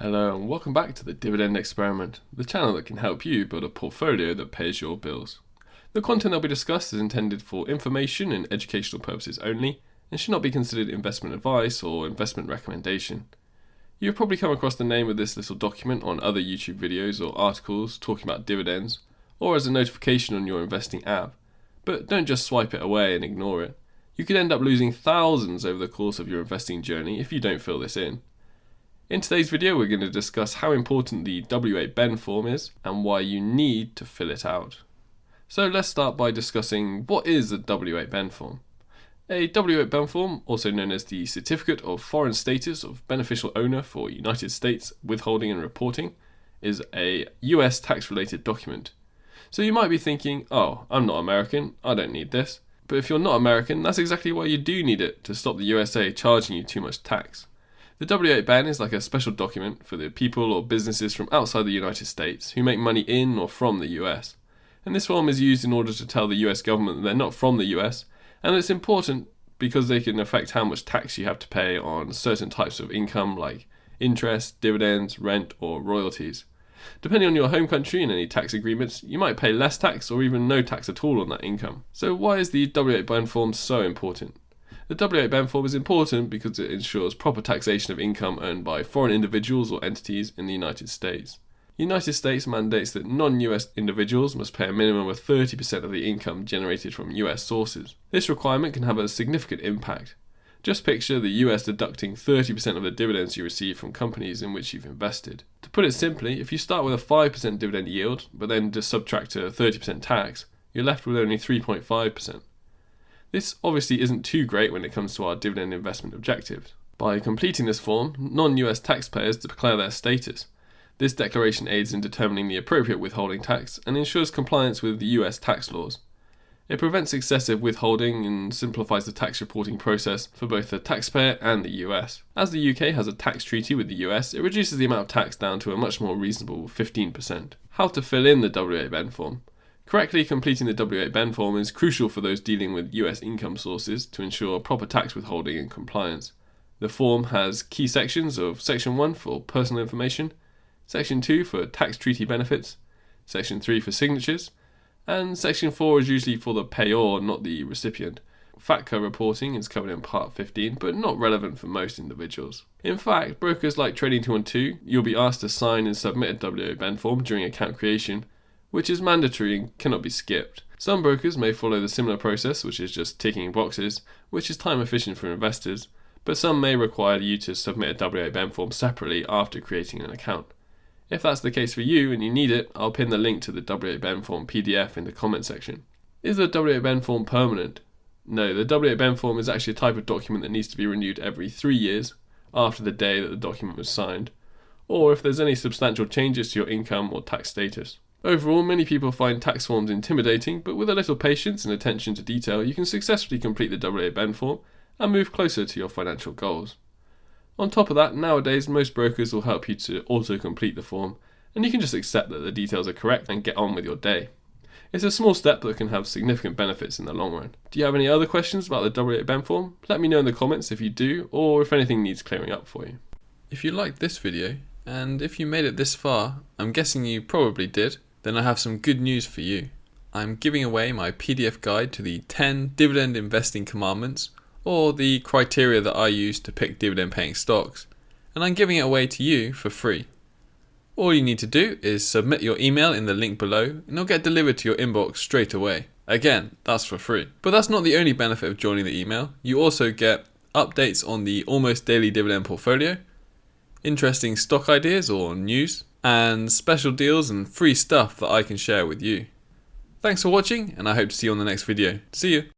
Hello and welcome back to the Dividend Experiment, the channel that can help you build a portfolio that pays your bills. The content that will be discussed is intended for information and educational purposes only and should not be considered investment advice or investment recommendation. You've probably come across the name of this little document on other YouTube videos or articles talking about dividends or as a notification on your investing app, but don't just swipe it away and ignore it. You could end up losing thousands over the course of your investing journey if you don't fill this in. In today's video, we're going to discuss how important the W-8BEN form is and why you need to fill it out. So let's start by discussing what is a W-8BEN form. A W-8BEN form, also known as the Certificate of Foreign Status of Beneficial Owner for United States Withholding and Reporting, is a US tax-related document. So you might be thinking, oh, I'm not American, I don't need this. But if you're not American, that's exactly why you do need it, to stop the USA charging you too much tax. The W-8BEN is like a special document for the people or businesses from outside the United States who make money in or from the US. And this form is used in order to tell the US government that they're not from the US, and it's important because they can affect how much tax you have to pay on certain types of income like interest, dividends, rent, or royalties. Depending on your home country and any tax agreements, you might pay less tax or even no tax at all on that income. So why is the W-8BEN form so important? The W-8BEN form is important because it ensures proper taxation of income earned by foreign individuals or entities in the United States. The United States mandates that non-US individuals must pay a minimum of 30% of the income generated from US sources. This requirement can have a significant impact. Just picture the US deducting 30% of the dividends you receive from companies in which you've invested. To put it simply, if you start with a 5% dividend yield, but then just subtract a 30% tax, you're left with only 3.5%. This obviously isn't too great when it comes to our dividend investment objectives. By completing this form, non-US taxpayers declare their status. This declaration aids in determining the appropriate withholding tax and ensures compliance with the US tax laws. It prevents excessive withholding and simplifies the tax reporting process for both the taxpayer and the US. As the UK has a tax treaty with the US, it reduces the amount of tax down to a much more reasonable 15%. How to fill in the W-8BEN form. Correctly completing the W-8BEN form is crucial for those dealing with US income sources to ensure proper tax withholding and compliance. The form has key sections of Section 1 for personal information, Section 2 for tax treaty benefits, Section 3 for signatures, and Section 4 is usually for the payor, not the recipient. FATCA reporting is covered in Part 15, but not relevant for most individuals. In fact, brokers like Trading 212, you'll be asked to sign and submit a W-8BEN form during account creation, which is mandatory and cannot be skipped. Some brokers may follow the similar process, which is just ticking boxes, which is time efficient for investors, but some may require you to submit a W-8BEN form separately after creating an account. If that's the case for you and you need it, I'll pin the link to the W-8BEN form PDF in the comment section. Is the W-8BEN form permanent? No, the W-8BEN form is actually a type of document that needs to be renewed every 3 years after the day that the document was signed, or if there's any substantial changes to your income or tax status. Overall, many people find tax forms intimidating, but with a little patience and attention to detail, you can successfully complete the W-8BEN form and move closer to your financial goals. On top of that, nowadays most brokers will help you to auto-complete the form, and you can just accept that the details are correct and get on with your day. It's a small step that can have significant benefits in the long run. Do you have any other questions about the W-8BEN form? Let me know in the comments if you do, or if anything needs clearing up for you. If you liked this video, and if you made it this far, I'm guessing you probably did, then I have some good news for you. I'm giving away my PDF guide to the 10 dividend investing commandments, or the criteria that I use to pick dividend paying stocks, and I'm giving it away to you for free. All you need to do is submit your email in the link below and it'll get delivered to your inbox straight away. Again, that's for free. But that's not the only benefit of joining the email. You also get updates on the almost daily dividend portfolio, interesting stock ideas or news, and special deals and free stuff that I can share with you. Thanks for watching, and I hope to see you on the next video. See you!